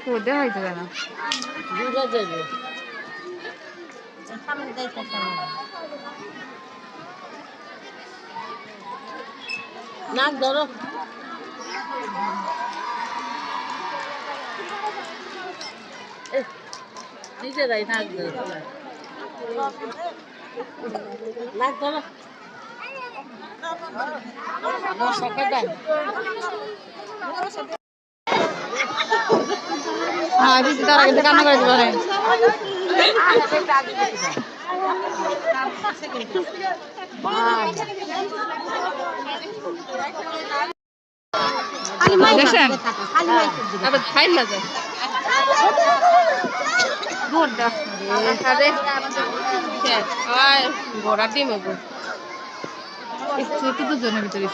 ওদের হয়তো না দূরে যাবে সামনে যাইতেছে নাক ধরো নিজেরাই নাক ধরো নাক ধরো হ্যাঁ দিদি তারা কিন্তু কান্না করে দিতে পারে দেখছেন আবার ফাইল লাগে গোড়া ডিম একটু দুজনের ভিতরে